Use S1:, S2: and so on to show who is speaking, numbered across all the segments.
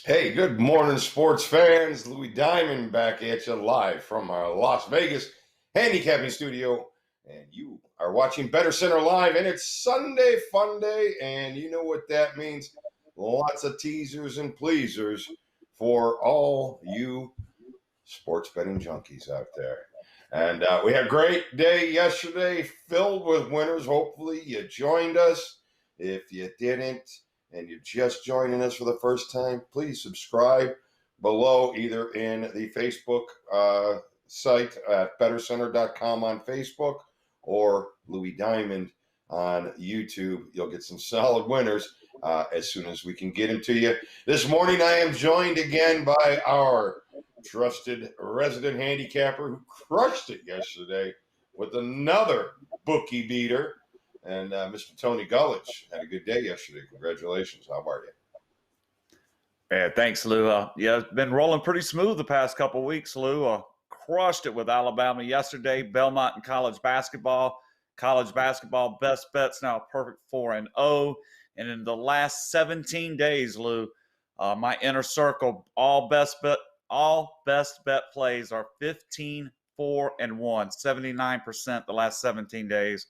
S1: Hey, good morning, sports fans. Louis Diamond back at you live from our Las Vegas handicapping studio. And you are watching BettorCenter Live, and it's Sunday Fun Day. And you know what that means. Lots of teasers and pleasers for all you sports betting junkies out there. And we had a great day yesterday filled with winners. Hopefully, you joined us. If you didn't, and you're just joining us for the first time, please subscribe below, either in the Facebook site at BettorCenter.com on Facebook or Louis Diamond on YouTube. You'll get some solid winners as soon as we can get them to you. This morning, I am joined again by our trusted resident handicapper who crushed it yesterday with another bookie beater. And Mr. Tony Gulledge had a good day yesterday. Congratulations. How are you?
S2: Yeah, thanks, Lou. It's been rolling pretty smooth the past couple of weeks, Lou. Crushed it with Alabama yesterday, Belmont and college basketball. College basketball best bets now perfect 4-0. And in the last 17 days, Lou, my inner circle, all best bet plays are 15-4-1, 79% the last 17 days.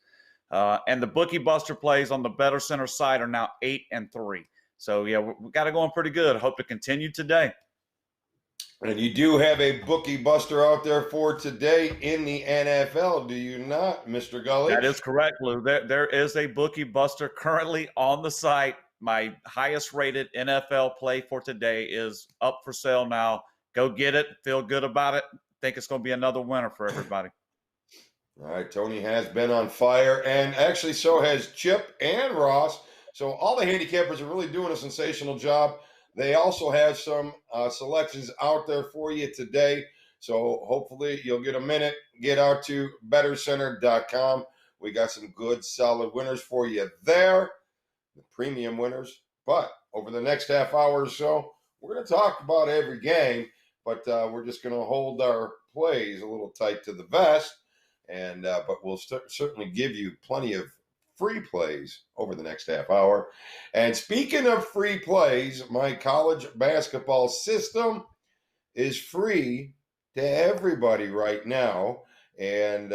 S2: And the bookie buster plays on the BettorCenter site are now 8-3. So, yeah, we got it going pretty good. Hope to continue today.
S1: And you do have a bookie buster out there for today in the NFL, do you not, Mr. Gulledge?
S2: That is correct, Lou. There is a bookie buster currently on the site. My highest rated NFL play for today is up for sale now. Go get it. Feel good about it. Think it's going to be another winner for everybody.
S1: All right, Tony has been on fire, and actually so has Chip and Ross. So all the handicappers are really doing a sensational job. They also have some selections out there for you today. So hopefully you'll get a minute. Get out to BettorCenter.com. We got some good, solid winners for you there, the premium winners. But over the next half hour or so, we're going to talk about every game, but we're just going to hold our plays a little tight to the vest. And but we'll certainly give you plenty of free plays over the next half hour. And speaking of free plays, my college basketball system is free to everybody right now. And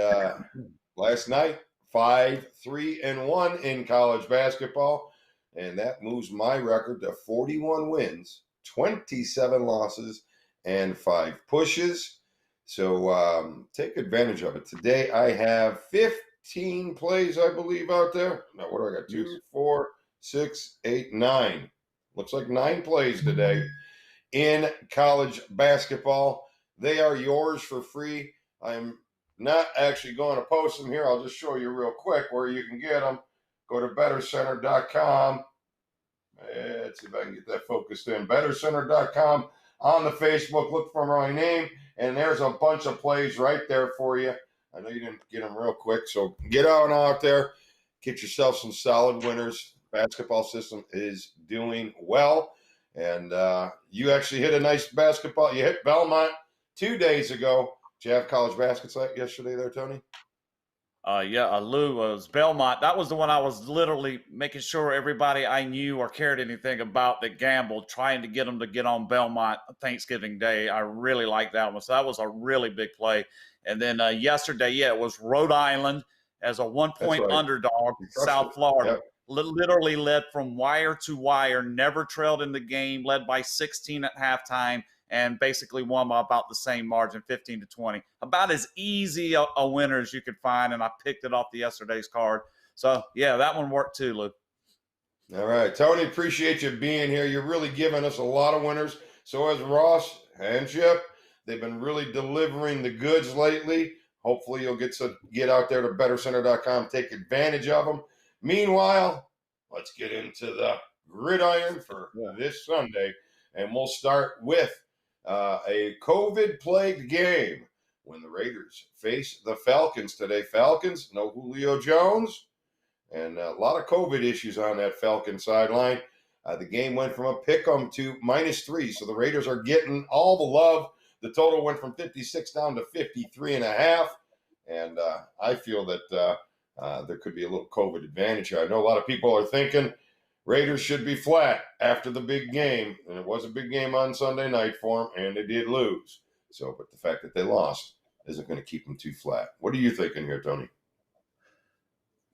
S1: last night, 5-3-1 in college basketball. And that moves my record to 41 wins, 27 losses, and 5 pushes. So take advantage of it. Today I have 15 plays, I believe, out there. Now, what do I got? 2, 4, 6, 8, 9. Looks like 9 plays today in college basketball. They are yours for free. I'm not actually going to post them here. I'll just show you real quick where you can get them. Go to BettorCenter.com. Let's see if I can get that focused in. BettorCenter.com. On the Facebook, look for my name. And there's a bunch of plays right there for you. I know you didn't get them real quick, so get on out there. Get yourself some solid winners. Basketball system is doing well. And you actually hit a nice basketball. You hit Belmont 2 days ago. Did you have college basketball yesterday there, Tony?
S2: Lou, was Belmont. That was the one I was literally making sure everybody I knew or cared anything about that gambled, trying to get them to get on Belmont Thanksgiving Day. I really liked that one. So that was a really big play. And then yesterday, it was Rhode Island as a 1-point underdog. South Florida. Yep. Literally led from wire to wire, never trailed in the game, led by 16 at halftime, and basically won by about the same margin, 15-20. About as easy a winner as you could find, and I picked it off the yesterday's card. So, yeah, that one worked too, Lou.
S1: All right. Tony, appreciate you being here. You're really giving us a lot of winners. So has Ross and Chip. They've been really delivering the goods lately. Hopefully you'll get out there to BettorCenter.com, take advantage of them. Meanwhile, let's get into the gridiron for this Sunday, and we'll start with a COVID-plagued game when the Raiders face the Falcons today. Falcons, no Julio Jones, and a lot of COVID issues on that Falcon sideline. The game went from a pick-em to -3, so the Raiders are getting all the love. The total went from 56 down to 53.5, and I feel that there could be a little COVID advantage here. I know a lot of people are thinking Raiders should be flat after the big game, and it was a big game on Sunday night for them, and they did lose. So, but the fact that they lost isn't going to keep them too flat. What are you thinking here, Tony?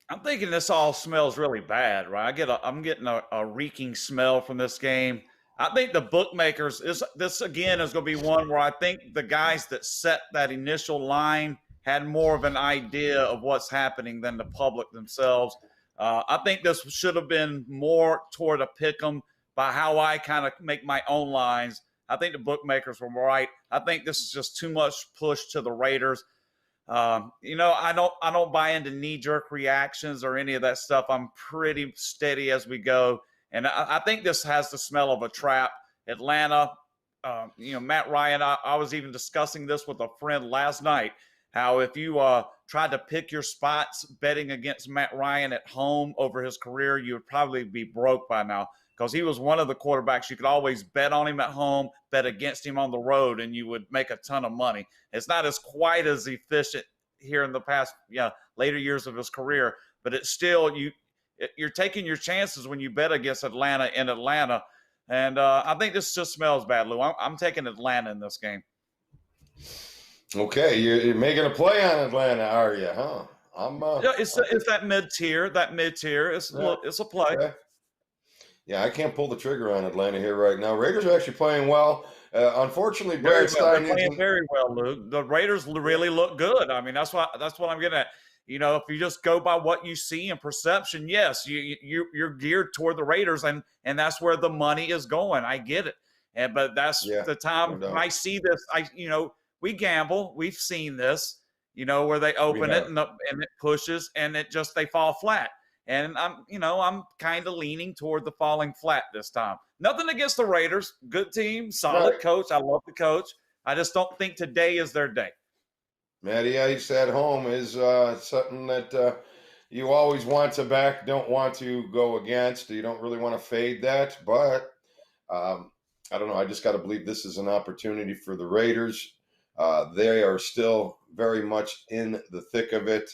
S2: I'm thinking this all smells really bad, right? I'm getting a reeking smell from this game. I think the bookmakers this again is going to be one where I think the guys that set that initial line had more of an idea of what's happening than the public themselves. I think this should have been more toward a pick 'em by how I kind of make my own lines. I think the bookmakers were right. I think this is just too much push to the Raiders. I don't buy into knee-jerk reactions or any of that stuff. I'm pretty steady as we go, and I think this has the smell of a trap. Atlanta, Matt Ryan. I was even discussing this with a friend last night. How if you tried to pick your spots betting against Matt Ryan at home over his career, you would probably be broke by now, because he was one of the quarterbacks you could always bet on him at home, bet against him on the road, and you would make a ton of money. It's not as quite as efficient here in the past, later years of his career, but it's still you're taking your chances when you bet against Atlanta in Atlanta, and I think this just smells bad, Lou. I'm taking Atlanta in this game.
S1: Okay, you're making a play on Atlanta, are you? Huh?
S2: It's that mid tier. It's a play.
S1: Okay. Yeah, I can't pull the trigger on Atlanta here right now. Raiders are actually playing well. Unfortunately, Brad Stein
S2: They're playing very well, Lou. The Raiders really look good. I mean, that's what I'm getting at. If you just go by what you see in perception, yes, you're geared toward the Raiders, and that's where the money is going. I get it, but that's the time when I see this. We gamble. We've seen this. Where they open it and it pushes, and they fall flat. And I'm kind of leaning toward the falling flat this time. Nothing against the Raiders. Good team, solid coach. I love the coach. I just don't think today is their day.
S1: Matty Ice at home is something that you always want to back, don't want to go against. You don't really want to fade that. But I don't know. I just got to believe this is an opportunity for the Raiders. They are still very much in the thick of it.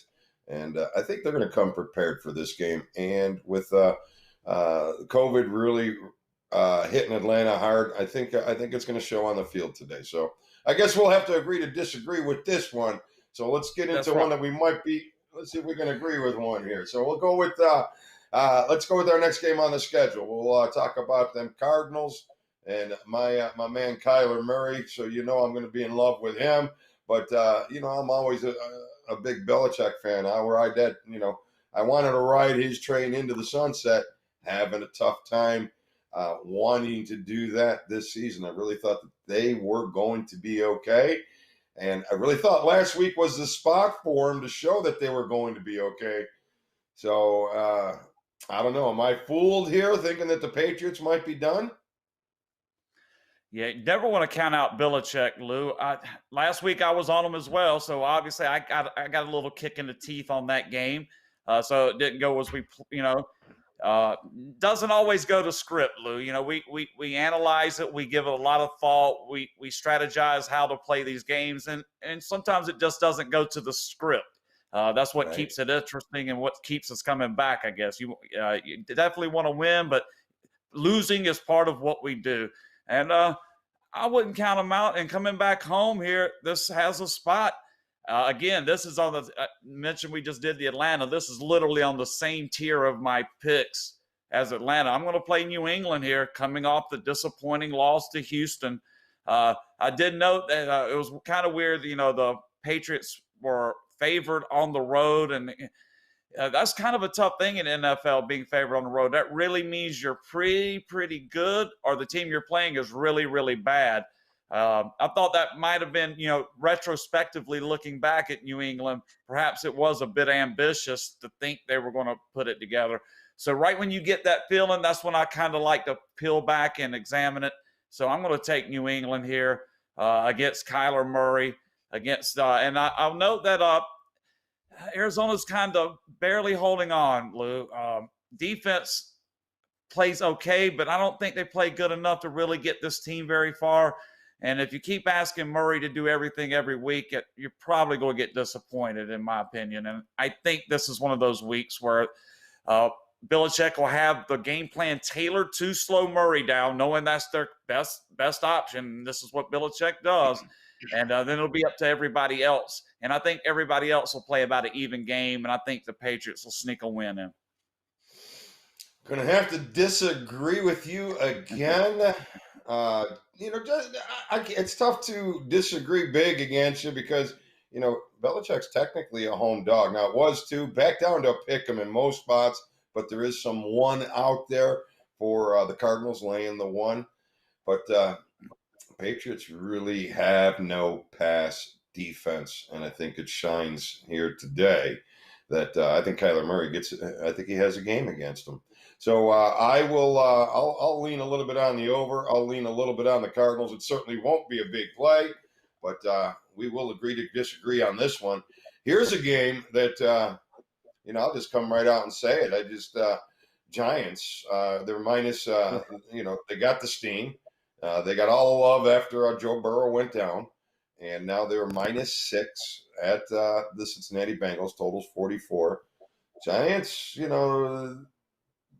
S1: And I think they're going to come prepared for this game. And with COVID really hitting Atlanta hard, I think it's going to show on the field today. So I guess we'll have to agree to disagree with this one. So let's get into one that we might be. Let's see if we can agree with one here. So we'll go with let's go with our next game on the schedule. We'll talk about them Cardinals and my man Kyler Murray. So I'm going to be in love with him. But I'm always a big Belichick fan. I wanted to ride his train into the sunset, having a tough time wanting to do that this season. I really thought that they were going to be okay. And I really thought last week was the spot for them to show that they were going to be okay. So I don't know. Am I fooled here thinking that the Patriots might be done?
S2: Yeah, you never want to count out Belichick, Lou. Last week I was on him as well, so obviously I got a little kick in the teeth on that game. So it didn't go as we, doesn't always go to script, Lou. We analyze it, we give it a lot of thought, we strategize how to play these games, and sometimes it just doesn't go to the script. That's what keeps it interesting and what keeps us coming back, I guess. You definitely want to win, but losing is part of what we do. And I wouldn't count them out. And coming back home here, this has a spot. Again, this is on the mention we just did the Atlanta. This is literally on the same tier of my picks as Atlanta. I'm going to play New England here, coming off the disappointing loss to Houston. I did note that it was kind of weird. The Patriots were favored on the road, and that's kind of a tough thing in NFL, being favored on the road. That really means you're pretty good, or the team you're playing is really, really bad. I thought that might have been, retrospectively looking back at New England, perhaps it was a bit ambitious to think they were going to put it together. So right when you get that feeling, that's when I kind of like to peel back and examine it. So I'm going to take New England here against Kyler Murray, and I'll note that Arizona's kind of barely holding on, Lou. Defense plays okay, but I don't think they play good enough to really get this team very far. And if you keep asking Murray to do everything every week, you're probably going to get disappointed, in my opinion. And I think this is one of those weeks where Belichick will have the game plan tailored to slow Murray down, knowing that's their best option. This is what Belichick does. And then it'll be up to everybody else. And I think everybody else will play about an even game, and I think the Patriots will sneak a win in.
S1: Gonna have to disagree with you again. It's tough to disagree big against you because Belichick's technically a home dog. Now it was too back down to a pick 'em in most spots, but there is some one out there for the Cardinals laying the one. But Patriots really have no pass defense, and I think it shines here today. That I think Kyler Murray I think he has a game against them. So I will. I'll lean a little bit on the over. I'll lean a little bit on the Cardinals. It certainly won't be a big play, but we will agree to disagree on this one. Here's a game that I'll just come right out and say it. Giants. They're minus. They got the steam. They got all the love after Joe Burrow went down, and now they're -6 at the Cincinnati Bengals. Totals 44. Giants.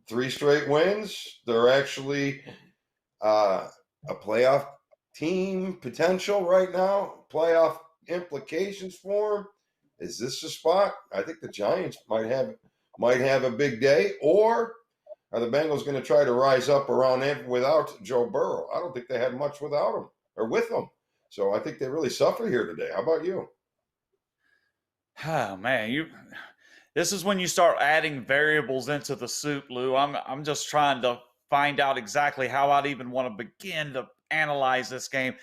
S1: 3 straight wins. They're actually a playoff team potential right now. Playoff implications for them. Is this the spot? I think the Giants might have a big day, or are the Bengals going to try to rise up around it without Joe Burrow? I don't think they had much without him or with him. So I think they really suffer here today. How about you?
S2: Oh man, this is when you start adding variables into the soup, Lou. I'm just trying to find out exactly how I'd even want to begin to analyze this game.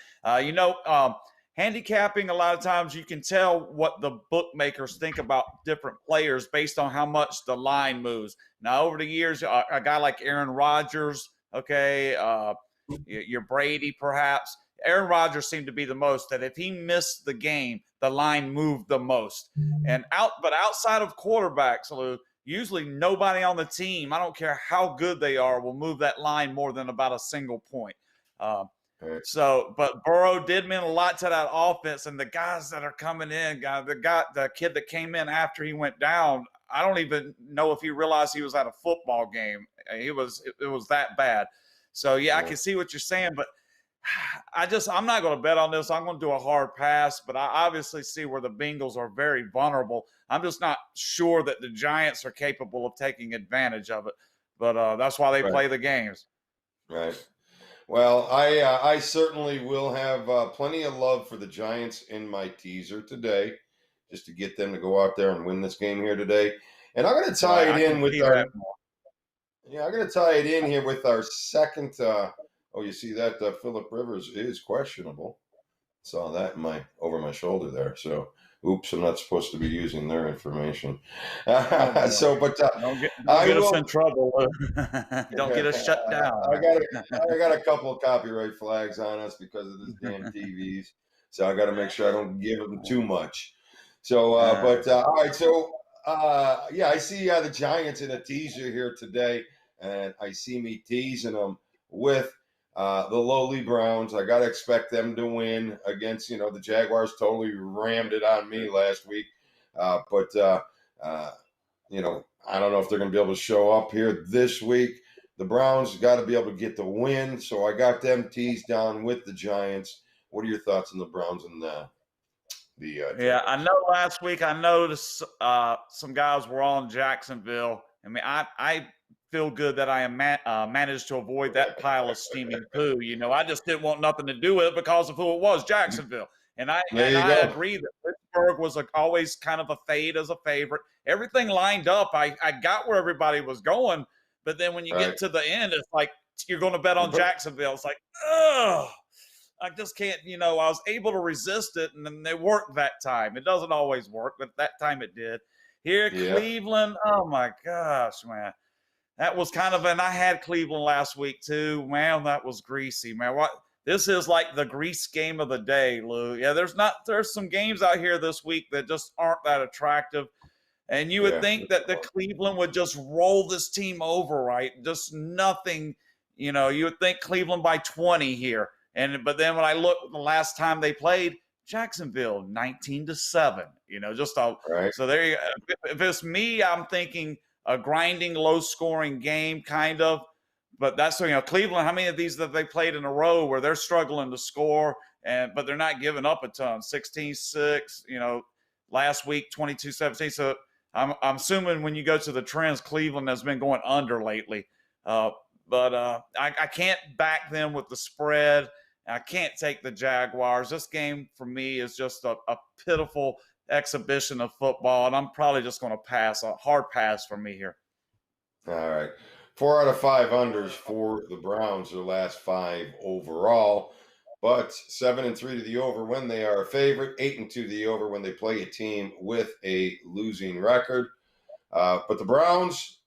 S2: Handicapping, a lot of times you can tell what the bookmakers think about different players based on how much the line moves. Now, over the years, a guy like Aaron Rodgers, your Brady perhaps, Aaron Rodgers seemed to be the most, that if he missed the game, the line moved the most. But outside of quarterbacks, Lou, usually nobody on the team, I don't care how good they are, will move that line more than about a single point. But Burrow did mean a lot to that offense, and the guys that are coming in, the kid that came in after he went down, I don't even know if he realized he was at a football game. It was that bad. So I can see what you're saying, but I'm not going to bet on this. I'm going to do a hard pass, but I obviously see where the Bengals are very vulnerable. I'm just not sure that the Giants are capable of taking advantage of it, but that's why they play the games.
S1: Right. Well, I certainly will have plenty of love for the Giants in my teaser today, just to get them to go out there and win this game here today. And I'm going to tie it in with our. Yeah, I'm going to tie it in here with our second. You see that Phillip Rivers is questionable. Saw that over my shoulder there. So, oops, I'm not supposed to be using their information.
S2: Don't get us in trouble. Don't get us shut down.
S1: I got a couple of copyright flags on us because of this damn TVs. So I got to make sure I don't give them too much. So, all right. So, I see the Giants in a teaser here today, and I see me teasing them with the lowly Browns. I got to expect them to win against, the Jaguars totally rammed it on me last week. I don't know if they're going to be able to show up here this week. The Browns got to be able to get the win. So I got them teased down with the Giants. What are your thoughts on the Browns and the
S2: Jaguars? I know last week I noticed some guys were on Jacksonville. I mean, I feel good that I managed to avoid that pile of steaming poo. I just didn't want nothing to do with it because of who it was, Jacksonville. And I agree that Pittsburgh was always kind of a fade as a favorite. Everything lined up. I got where everybody was going. But then when you get to the end, it's like you're going to bet on Jacksonville. It's like, ugh, I just can't, I was able to resist it, and then it worked that time. It doesn't always work, but that time it did. Here, Cleveland, oh my gosh, man. That was and I had Cleveland last week too. Man, that was greasy, man. This is like the grease game of the day, Lou. Yeah, there's some games out here this week that just aren't that attractive. And you would think that the Cleveland would just roll this team over, right? Just nothing, you would think Cleveland by 20 here. But then when I look the last time they played, Jacksonville 19-7, So there you go. If it's me, I'm thinking a grinding, low-scoring game, kind of. But that's, Cleveland, how many of these have they played in a row where they're struggling to score, but they're not giving up a ton? 16-6, last week, 22-17. So I'm assuming when you go to the trends, Cleveland has been going under lately. But I can't back them with the spread. I can't take the Jaguars. This game for me is just a pitiful exhibition of football, and I'm probably just going to pass, a hard pass for me here.
S1: All right. 4 out of 5 unders for the Browns, their last 5 overall. But 7-3 to the over when they are a favorite, 8-2 to the over when they play a team with a losing record. But the Browns,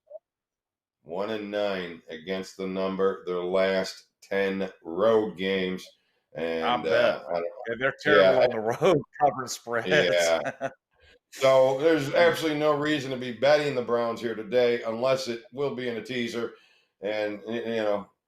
S1: 1-9 against the number, their last 10 road games. And
S2: I bet. They're terrible on the road covering spreads.
S1: Yeah. So there's absolutely no reason to be betting the Browns here today, unless it will be in a teaser, and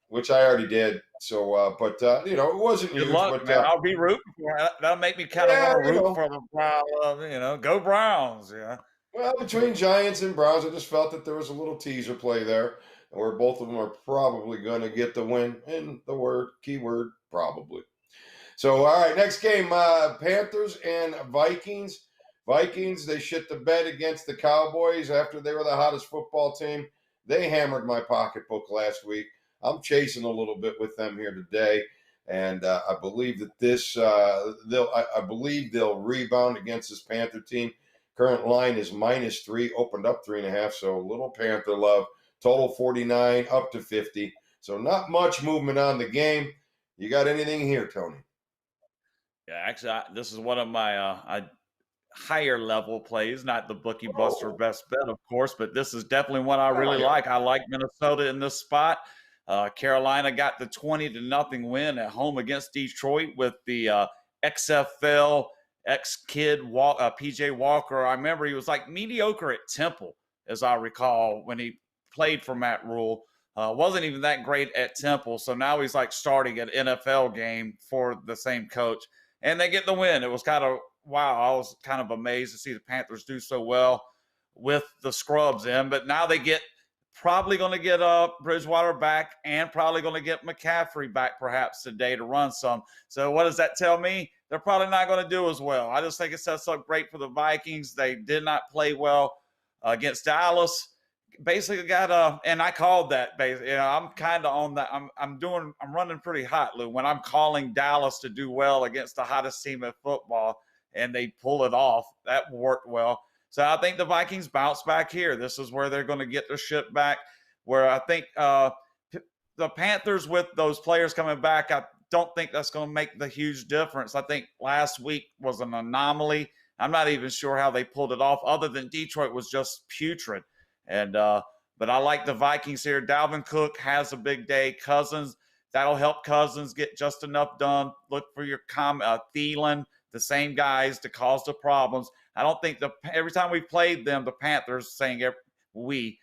S1: which I already did. So, but it wasn't
S2: Good
S1: huge.
S2: luck,
S1: But
S2: man. I'll be rooting for it. That'll make me kind of want to root for the Browns. Go Browns. Yeah.
S1: Well, between Giants and Browns, I just felt that there was a little teaser play there, where both of them are probably going to get the win, and the keyword probably. So, all right, next game, Panthers and Vikings. Vikings, they shit the bed against the Cowboys after they were the hottest football team. They hammered my pocketbook last week. I'm chasing a little bit with them here today, and I believe that I believe they'll rebound against this Panther team. Current line is -3, opened up 3.5, so a little Panther love. Total 49, up to 50. So not much movement on the game. You got anything here, Tony?
S2: Yeah, actually, this is one of my higher level plays, not the bookie buster best bet, of course, but this is definitely one I really like. I like Minnesota in this spot. Carolina got the 20-0 win at home against Detroit with the XFL ex-kid PJ Walker. I remember he was like mediocre at Temple, as I recall, when he played for Matt Rule. Wasn't even that great at Temple, so now he's like starting an NFL game for the same coach, and they get the win. It was kind of wow, I was kind of amazed to see the Panthers do so well with the scrubs in, but now they probably going to get Bridgewater back and probably going to get McCaffrey back perhaps today to run some. So what does that tell me? They're probably not going to do as well. I just think it sets up great for the Vikings. They did not play well against Dallas. Basically and I called that. Basically, I'm kind of on that. I'm running pretty hot, Lou, when I'm calling Dallas to do well against the hottest team in football, and they pull it off. That worked well. So I think the Vikings bounce back here. This is where they're going to get their shit back, where I think the Panthers, with those players coming back, I don't think that's going to make the huge difference. I think last week was an anomaly. I'm not even sure how they pulled it off, other than Detroit was just putrid. And but I like the Vikings here. Dalvin Cook has a big day. Cousins, that'll help Cousins get just enough done. Look for your Thielen, the same guys to cause the problems. I don't think every time we played them, the Panthers, when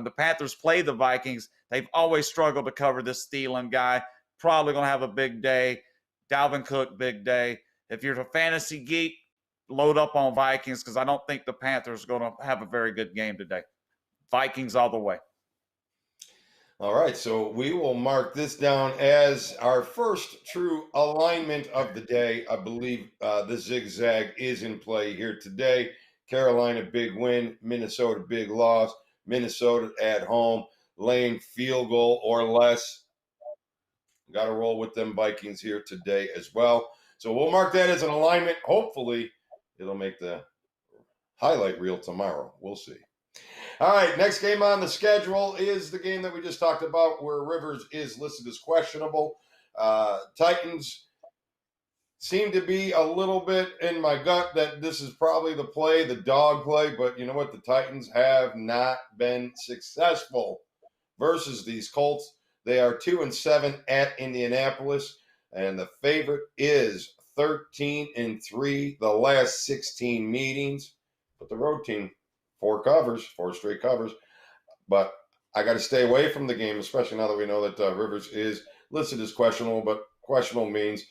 S2: the Panthers play the Vikings, they've always struggled to cover this Thielen guy. Probably going to have a big day. Dalvin Cook, big day. If you're a fantasy geek, load up on Vikings, because I don't think the Panthers are going to have a very good game today. Vikings all the way.
S1: All right, so we will mark this down as our first true alignment of the day. I believe the zigzag is in play here today. Carolina, big win. Minnesota, big loss. Minnesota at home, laying field goal or less. Got to roll with them Vikings here today as well. So we'll mark that as an alignment. Hopefully, it'll make the highlight reel tomorrow. We'll see. All right, next game on the schedule is the game that we just talked about, where Rivers is listed as questionable. Titans seem to be a little bit in my gut that this is probably the dog play, but you know what? The Titans have not been successful versus these Colts. They are 2-7 at Indianapolis, and the favorite is 13-3 the last 16 meetings. But the road team, 4 straight covers. But I got to stay away from the game, especially now that we know that Rivers is listed as questionable. But questionable means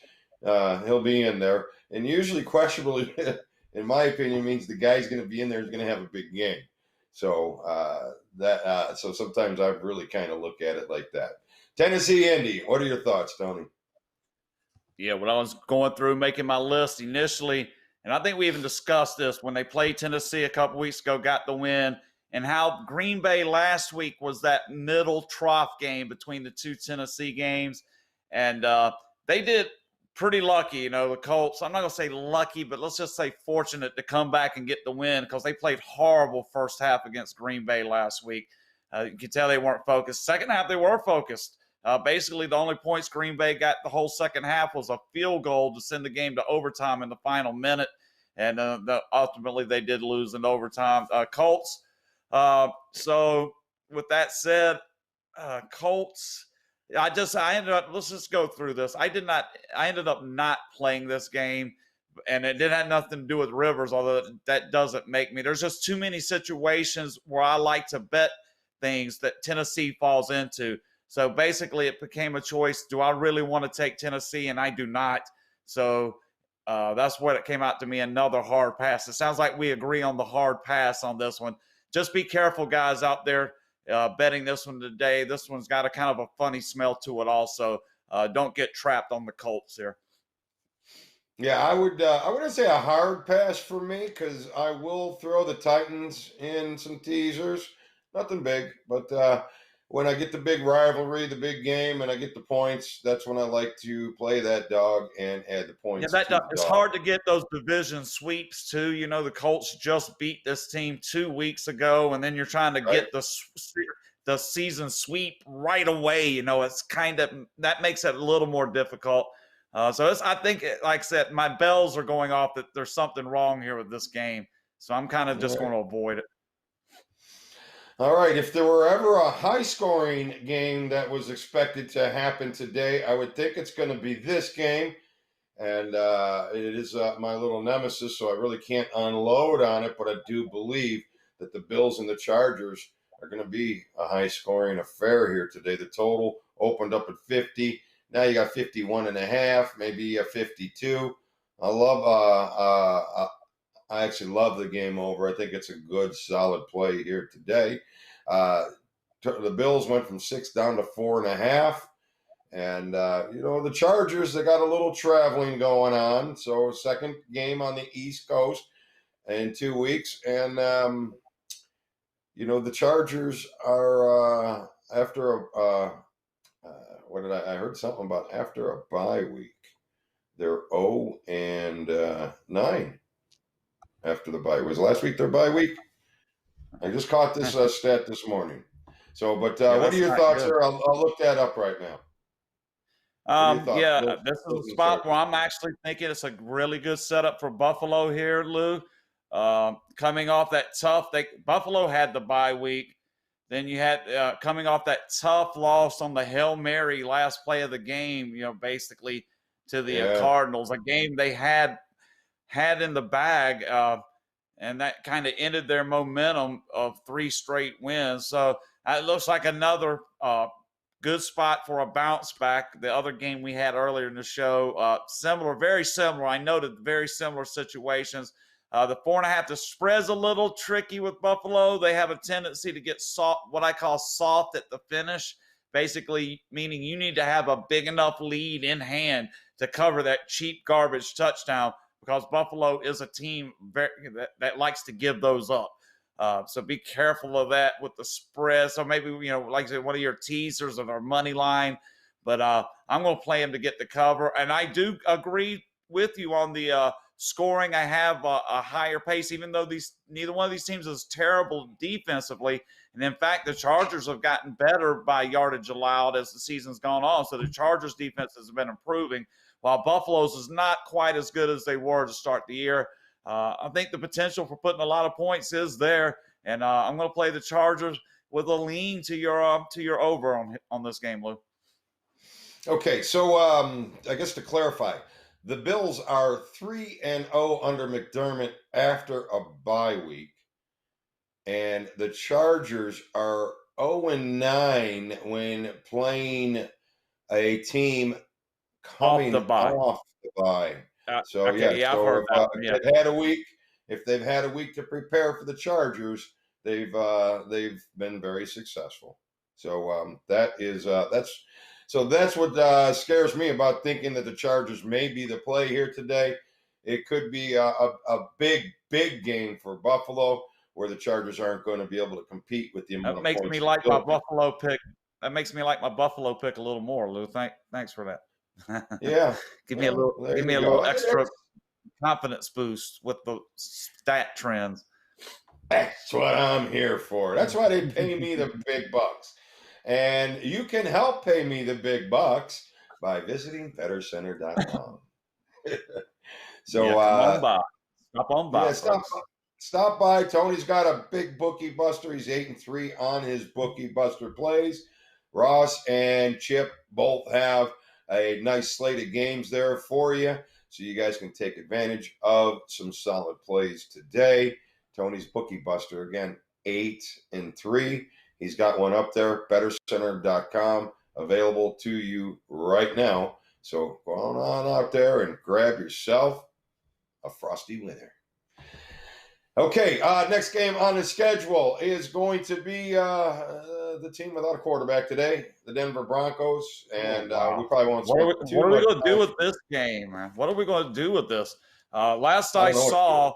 S1: he'll be in there. And usually questionable, in my opinion, means the guy's going to be in there, is going to have a big game. So so sometimes I really kind of look at it like that. Tennessee, Indy. What are your thoughts, Tony?
S2: Yeah, when I was going through making my list initially, and I think we even discussed this when they played Tennessee a couple weeks ago, got the win, and how Green Bay last week was that middle trough game between the two Tennessee games. And they did pretty lucky, the Colts. I'm not going to say lucky, but let's just say fortunate to come back and get the win because they played horrible first half against Green Bay last week. You can tell they weren't focused. Second half, they were focused. Basically, the only points Green Bay got the whole second half was a field goal to send the game to overtime in the final minute. And ultimately, they did lose in overtime. Colts. So, with that said, Colts. I ended up. Let's just go through this. I ended up not playing this game, and it didn't have nothing to do with Rivers. Although that doesn't make me. There's just too many situations where I like to bet things that Tennessee falls into. So basically, it became a choice. Do I really want to take Tennessee? And I do not. So that's what it came out to me, another hard pass. It sounds like we agree on the hard pass on this one. Just be careful, guys, out there betting this one today. This one's got a kind of a funny smell to it also. Don't get trapped on the Colts here.
S1: Yeah, I wouldn't say a hard pass for me because I will throw the Titans in some teasers. Nothing big, but when I get the big rivalry, the big game, and I get the points, that's when I like to play that dog and add the
S2: Yeah,
S1: points to the
S2: it's
S1: dog.
S2: hard to get those division sweeps too. The Colts just beat this team 2 weeks ago, and then you're trying to
S1: Right?
S2: get the season sweep right away. It's kind of that makes it a little more difficult. I think, like I said, my bells are going off that there's something wrong here with this game. So I'm kind of
S1: All
S2: just
S1: right.
S2: going to avoid it.
S1: All right. If there were ever a high scoring game that was expected to happen today, I would think it's going to be this game. And it is my little nemesis, so I really can't unload on it. But I do believe that the Bills and the Chargers are going to be a high scoring affair here today. The total opened up at 50. Now you got 51 and a half, maybe a 52. I actually love the game over. I think it's a good, solid play here today. Uh, the Bills went from 6 down to 4.5. And, the Chargers, they got a little traveling going on. So, second game on the East Coast in 2 weeks. And, the Chargers are after what did I heard something about after a bye week. They're 0-9 after the bye. Was last week their bye week? I just caught this stat this morning. So, but
S2: Yeah,
S1: what are
S2: that's
S1: your
S2: not
S1: thoughts
S2: good.
S1: there? I'll look that up right now. What are your thoughts?
S2: Yeah,
S1: Bills,
S2: this is
S1: Bills
S2: a
S1: and
S2: spot where
S1: Chargers.
S2: I'm actually thinking it's a really good setup for Buffalo here, Lou. Coming off that Buffalo had the bye week. Then you had coming off that tough loss on the Hail Mary last play of the game, basically to the
S1: Yeah.
S2: Cardinals, a game they had in the bag, and that kind of ended their momentum of 3 straight wins. So it looks like another good spot for a bounce back. The other game we had earlier in the show, very similar. I noted very similar situations. The 4.5, the spread's a little tricky with Buffalo. They have a tendency to get soft, what I call soft at the finish, basically meaning you need to have a big enough lead in hand to cover that cheap garbage touchdown because Buffalo is a team that likes to give those up. So be careful of that with the spread. So maybe, like I said, one of your teasers of our money line. But I'm going to play him to get the cover. And I do agree with you on the scoring. I have a higher pace, even though neither one of these teams is terrible defensively. And in fact, the Chargers have gotten better by yardage allowed as the season's gone on. So the Chargers defense has been improving, while Buffalo's is not quite as good as they were to start the year. I think the potential for putting a lot of points is there, and I'm going to play the Chargers with a lean to your over on this game, Lou.
S1: Okay, so I guess to clarify, the Bills are 3-0 under McDermott after a bye week, and the Chargers are 0-9 when playing a team
S2: Off
S1: coming
S2: the bye.
S1: off the bye. So
S2: Okay, yeah, I've
S1: so
S2: heard that one. Yeah.
S1: if they've had a week to prepare for the Chargers, they've been very successful. So that's what scares me about thinking that the Chargers may be the play here today. It could be a big game for Buffalo, where the Chargers aren't going to be able to compete with the amount
S2: That
S1: of
S2: makes
S1: points.
S2: me like my Buffalo pick. That makes me like my Buffalo pick a little more, Lou. Thanks for that.
S1: Yeah,
S2: give me a
S1: there you go.
S2: little extra confidence boost with the stat trends.
S1: That's what I'm here for. That's why they pay me the big bucks. And you can help pay me the big bucks by visiting BettorCenter.com. So
S2: yeah, come on by. Stop on by,
S1: yeah,
S2: folks.
S1: stop by. Tony's got a big bookie buster. He's 8-3 on his bookie buster plays. Ross and Chip both have a nice slate of games there for you, so you guys can take advantage of some solid plays today. Tony's bookie buster, again, 8-3. He's got one up there, BettorCenter.com, available to you right now. So go on out there and grab yourself a frosty winner. Okay, next game on the schedule is going to be the team without a quarterback today, the Denver Broncos, and we probably won't.
S2: What are we going to do with this game, man? What are we going to do with this? Last I saw,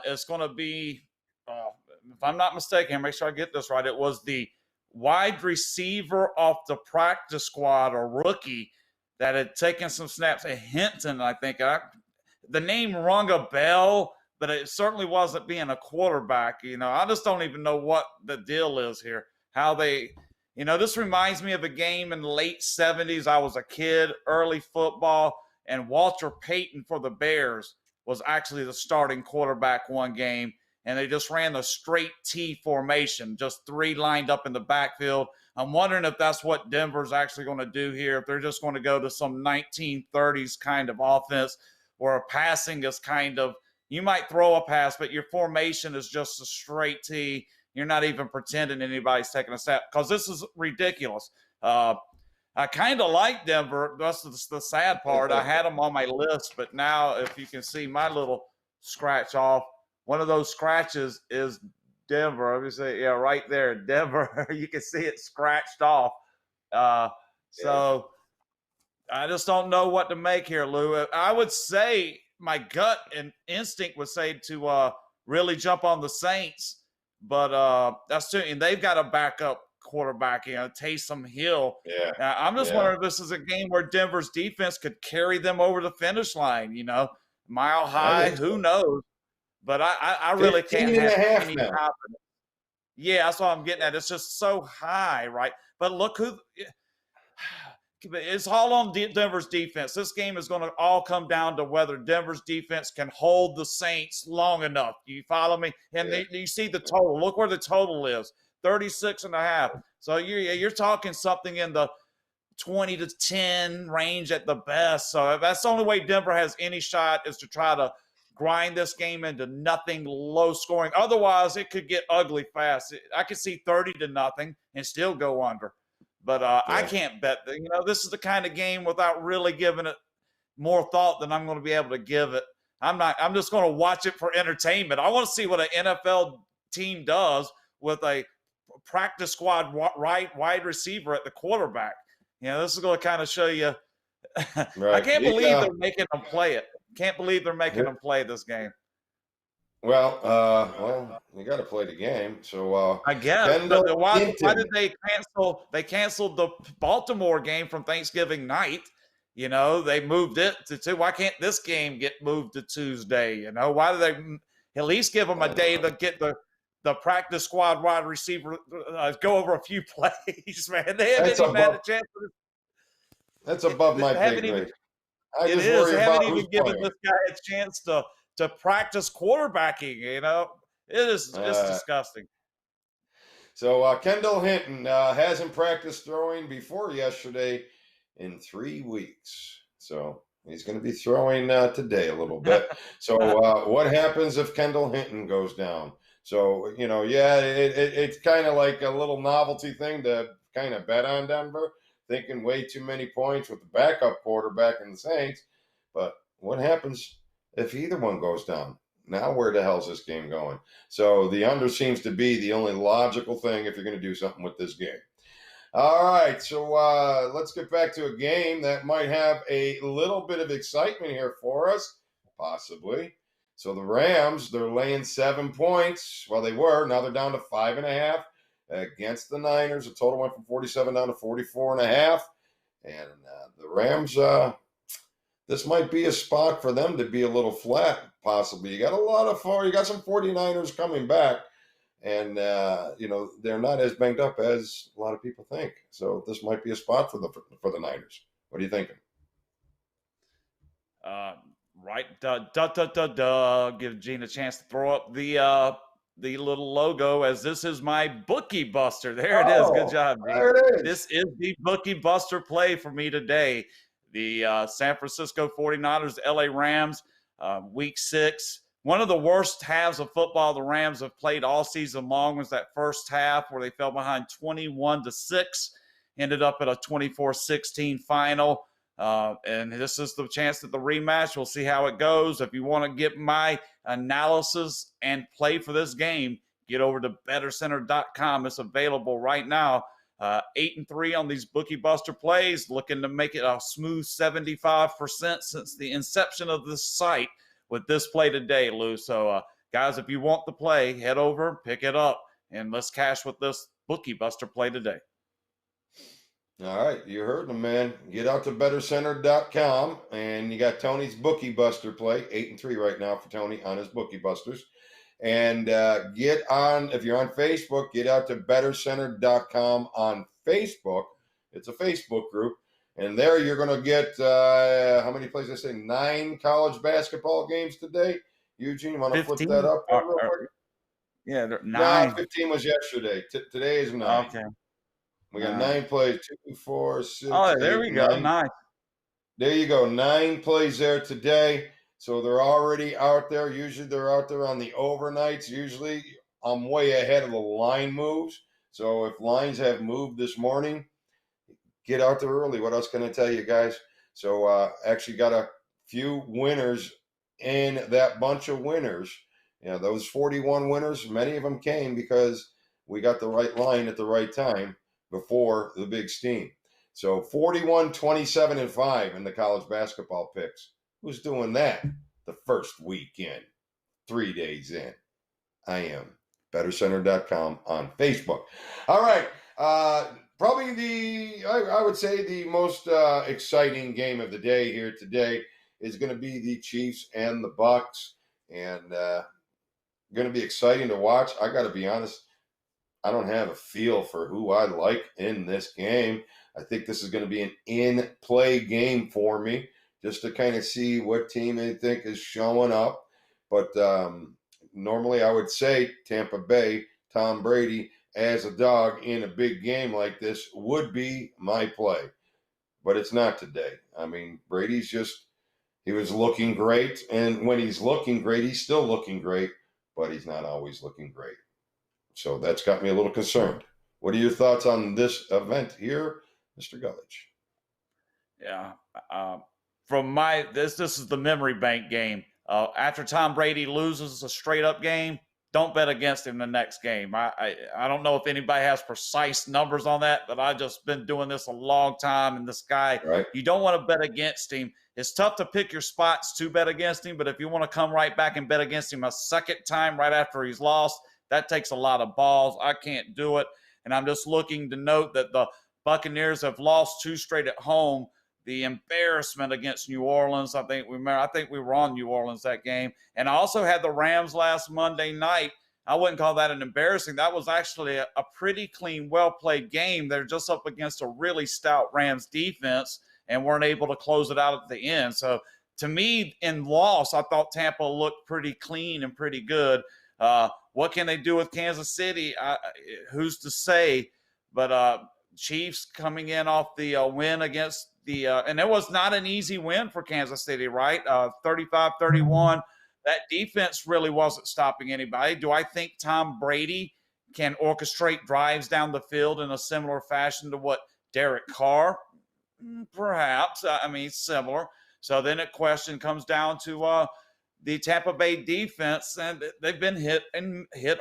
S2: it's going to be, if I'm not mistaken, make sure I get this right. It was the wide receiver off the practice squad, a rookie that had taken some snaps at Hinton, I think. The name rung a bell, but it certainly wasn't being a quarterback. I just don't even know what the deal is here. How they, this reminds me of a game in the late 70s. I was a kid, early football, and Walter Payton for the Bears was actually the starting quarterback one game, and they just ran the straight T formation, just three lined up in the backfield. I'm wondering if that's what Denver's actually going to do here, if they're just going to go to some 1930s kind of offense where passing is kind of, you might throw a pass, but your formation is just a straight T. You're not even pretending anybody's taking a snap, because this is ridiculous. I kind of like Denver. That's the sad part. I had them on my list, but now if you can see my little scratch off, one of those scratches is Denver. Let me say, yeah, right there, Denver. You can see it scratched off. So I just don't know what to make here, Lou. I would say my gut and instinct would say to really jump on the Saints, but that's too, and they've got a backup quarterback, Taysom Hill.
S1: Yeah. I'm
S2: just wondering if this is a game where Denver's defense could carry them over the finish line, mile high, who knows? But I really can't have any confidence. Yeah, that's what I'm getting at. It's just so high, right? But look it's all on Denver's defense. This game is going to all come down to whether Denver's defense can hold the Saints long enough. You follow me? And you see the total. Look where the total is, 36.5. So you're talking something in the 20-10 range at the best. So that's the only way Denver has any shot, is to try to grind this game into nothing, low scoring. Otherwise, it could get ugly fast. I could see 30-0 and still go under. But I can't bet that. This is the kind of game without really giving it more thought than I'm going to be able to give it. I'm just going to watch it for entertainment. I want to see what an NFL team does with a practice squad wide receiver at the quarterback. This is going to kind of show you. Right. I can't believe they're making them play it. Can't believe they're making them play this game.
S1: Well, you got to play the game. So
S2: I guess. Why did they cancel? They canceled the Baltimore game from Thanksgiving night. They moved it to. Why can't this game get moved to Tuesday? Why do they at least give them a day to get the practice squad wide receiver go over a few plays? Man, they haven't even had a chance.
S1: That's above my pay grade.
S2: They haven't even given this guy a chance to practice quarterbacking. It's disgusting.
S1: So Kendall Hinton hasn't practiced throwing before yesterday in 3 weeks. So he's going to be throwing today a little bit. So what happens if Kendall Hinton goes down? So, it's kind of like a little novelty thing to kind of bet on Denver, thinking way too many points with the backup quarterback in the Saints. But what happens if either one goes down? Now where the hell's this game going? So the under seems to be the only logical thing if you're going to do something with this game. All right, so let's get back to a game that might have a little bit of excitement here for us, possibly. So the Rams, they're laying 7 points. Well, they were. Now they're down to 5.5 against the Niners. The total went from 47 down to 44.5. And the Rams, this might be a spot for them to be a little flat, possibly. You got you got some 49ers coming back. And, they're not as banged up as a lot of people think. So this might be a spot for the Niners. What are you thinking?
S2: Right. Give Gene a chance to throw up the little logo, as this is my bookie buster. There it is. Good job, Gene.
S1: There it is.
S2: This is the bookie buster play for me today. The San Francisco 49ers, LA Rams, week 6. One of the worst halves of football the Rams have played all season long was that first half where they fell behind 21-6, ended up at a 24-16 final. And this is the chance at the rematch. We'll see how it goes. If you want to get my analysis and play for this game, get over to BettorCenter.com. It's available right now. 8-3 on these bookie buster plays, looking to make it a smooth 75% since the inception of this site with this play today, Lou. So, guys, if you want the play, head over, pick it up, and let's cash with this bookie buster play today.
S1: All right, you heard them, man. Get out to BettorCenter.com, and you got Tony's bookie buster play, 8-3 right now for Tony on his bookie busters. And get on, if you're on Facebook, get out to BettorCenter.com on Facebook. It's a Facebook group. And there you're going to get, how many plays? I say 9 college basketball games today. Eugene, you want to flip that up real quick?
S2: Yeah, 9.
S1: No, 15 was yesterday. Today is 9.
S2: Okay.
S1: We got 9 plays, 2, 4, 6.
S2: Oh, there
S1: 8,
S2: we go. 9.
S1: There you go. 9 plays there today. So they're already out there. Usually they're out there on the overnights. Usually I'm way ahead of the line moves. So if lines have moved this morning, get out there early. What else can I tell you guys? So actually got a few winners in that bunch of winners. Those 41 winners, many of them came because we got the right line at the right time before the big steam. So 41, 27, and 5 in the college basketball picks. Who's doing that the first weekend, 3 days in? I am. BettorCenter.com on Facebook. All right. Probably I would say the most exciting game of the day here today is going to be the Chiefs and the Bucks. And going to be exciting to watch. I got to be honest, I don't have a feel for who I like in this game. I think this is going to be an in-play game for me, just to kind of see what team I think is showing up. But normally I would say Tampa Bay, Tom Brady, as a dog in a big game like this would be my play. But it's not today. I mean, Brady's he was looking great. And when he's looking great, he's still looking great, but he's not always looking great. So that's got me a little concerned. What are your thoughts on this event here, Mr. Gulledge?
S2: Yeah. This is the memory bank game. After Tom Brady loses a straight up game, don't bet against him the next game. I don't know if anybody has precise numbers on that, but I've just been doing this a long time. And this guy,
S1: right.
S2: You don't want to bet against him. It's tough to pick your spots to bet against him, but if you want to come right back and bet against him a second time right after he's lost, that takes a lot of balls. I can't do it. And I'm just looking to note that the Buccaneers have lost 2 straight at home. The embarrassment against New Orleans, I think we were on New Orleans that game. And I also had the Rams last Monday night. I wouldn't call that an embarrassing. That was actually a pretty clean, well-played game. They're just up against a really stout Rams defense and weren't able to close it out at the end. So to me, in loss, I thought Tampa looked pretty clean and pretty good. What can they do with Kansas City? Who's to say? But Chiefs coming in off the win against and it was not an easy win for Kansas City, right? 35-31. That defense really wasn't stopping anybody. Do I think Tom Brady can orchestrate drives down the field in a similar fashion to what Derek Carr? Perhaps. I mean, similar. So then a question comes down to the Tampa Bay defense, and they've been hit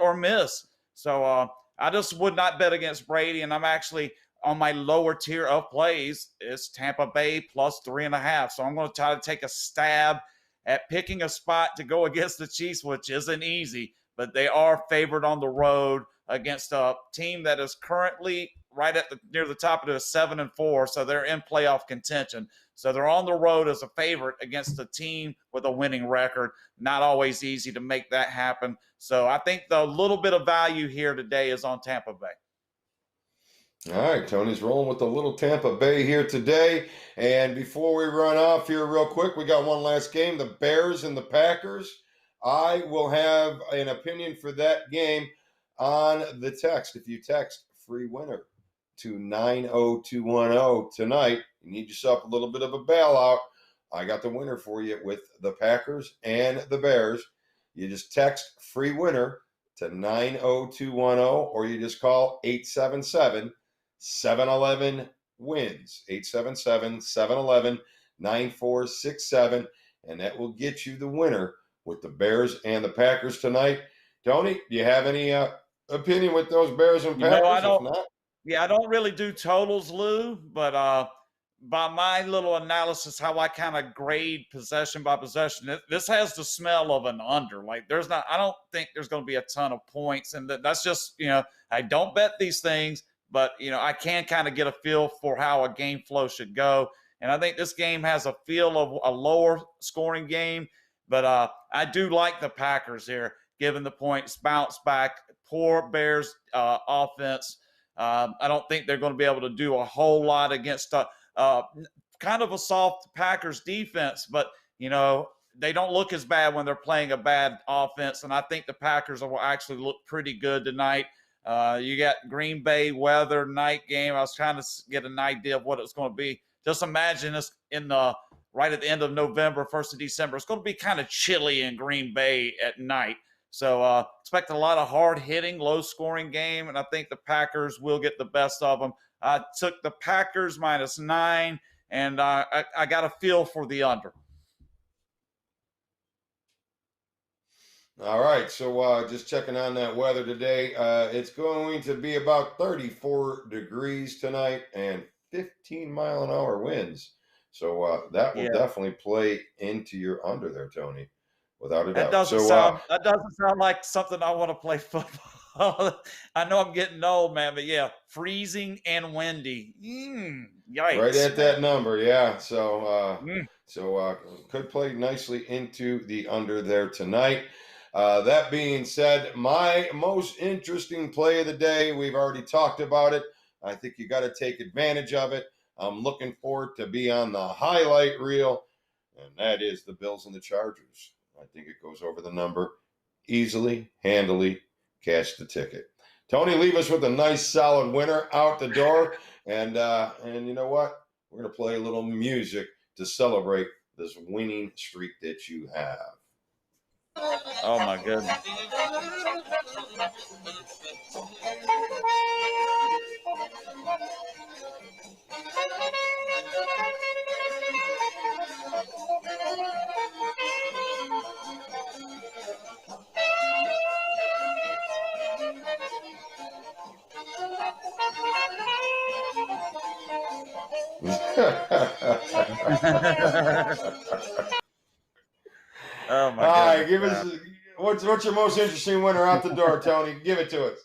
S2: or miss. So I just would not bet against Brady, and I'm actually on my lower tier of plays. It's Tampa Bay plus 3.5. So I'm going to try to take a stab at picking a spot to go against the Chiefs, which isn't easy, but they are favored on the road against a team that is currently right at near the top of the 7-4, so they're in playoff contention. So they're on the road as a favorite against a team with a winning record. Not always easy to make that happen. So I think the little bit of value here today is on Tampa Bay.
S1: All right, Tony's rolling with the little Tampa Bay here today. And before we run off here real quick, we got one last game, the Bears and the Packers. I will have an opinion for that game on the text. If you text free winner to 90210 tonight, you need yourself a little bit of a bailout. I got the winner for you with the Packers and the Bears. You just text free winner to 90210, or you just call 877-711-WINS, 877-711-9467, and that will get you the winner with the Bears and the Packers tonight. Tony, do you have any opinion with those Bears and Packers?
S2: I don't. Yeah, I don't really do totals, Lou, but by my little analysis, how I kind of grade possession by possession, this has the smell of an under. Like I don't think there's going to be a ton of points, and that's just, I don't bet these things, but I can kind of get a feel for how a game flow should go. And I think this game has a feel of a lower scoring game, but I do like the Packers here, given the points, bounce back, poor Bears offense. I don't think they're going to be able to do a whole lot against kind of a soft Packers defense, but they don't look as bad when they're playing a bad offense, and I think the Packers will actually look pretty good tonight. You got Green Bay weather night game. I was trying to get an idea of what it's going to be. Just imagine this right at the end of November, 1st of December. It's going to be kind of chilly in Green Bay at night. So expect a lot of hard-hitting, low-scoring game, and I think the Packers will get the best of them. I took the Packers -9, and I got a feel for the under.
S1: All right, so just checking on that weather today. It's going to be about 34 degrees tonight and 15-mile-an-hour winds. So that will definitely play into your under there, Tony, without a doubt.
S2: That doesn't sound like something I want to play football. I know I'm getting old, man, but yeah, freezing and windy. Yikes.
S1: Right at that number, yeah. So could play nicely into the under there tonight. That being said, my most interesting play of the day, we've already talked about it. I think you got to take advantage of it. I'm looking forward to be on the highlight reel, and that is the Bills and the Chargers. I think it goes over the number easily, handily. Cash the ticket. Tony, leave us with a nice solid winner out the door. And you know what? We're going to play a little music to celebrate this winning streak that you have.
S2: Oh, my goodness. Oh my God!
S1: Give us what's your most interesting winner out the door, Tony? Give it to us.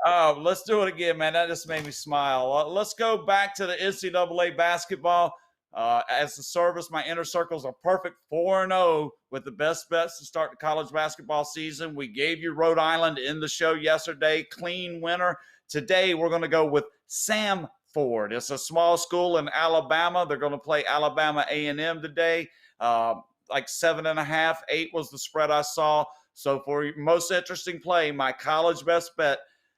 S2: Oh, let's do it again, man. That just made me smile. Let's go back to the NCAA basketball. As the service, my inner circles are perfect 4-0 with the best bets to start the college basketball season. We gave you Rhode Island in the show yesterday, clean winner. Today, we're going to go with Samford. It's a small school in Alabama. They're going to play Alabama A&M today. Like 7.5, 8 was the spread I saw. So for your most interesting play, my college best bet,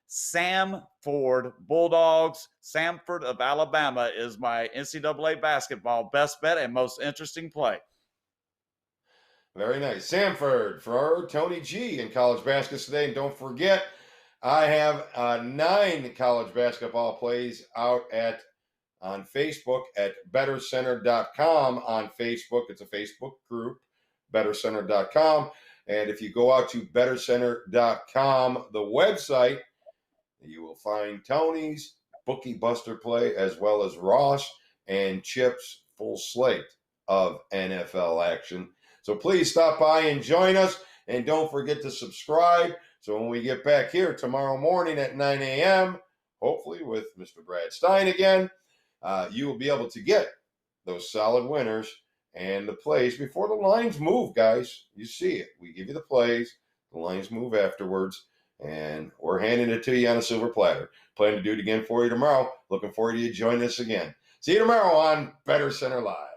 S2: Samford Bulldogs. Samford of Alabama is my NCAA basketball best bet and most interesting play.
S1: Very nice. Samford for Tony G in college basketball today. And don't forget, I have 9 college basketball plays out on Facebook at BettorCenter.com on Facebook. It's a Facebook group. BettorCenter.com. And if you go out to BettorCenter.com, the website, you will find Tony's Bookie Buster play as well as Ross and Chip's full slate of NFL action. So please stop by and join us. And don't forget to subscribe. So when we get back here tomorrow morning at 9 a.m., hopefully with Mr. Brad Stein again, you will be able to get those solid winners and the plays before the lines move, guys. You see it. We give you the plays. The lines move afterwards. And we're handing it to you on a silver platter. Plan to do it again for you tomorrow. Looking forward to you joining us again. See you tomorrow on Better Center Live.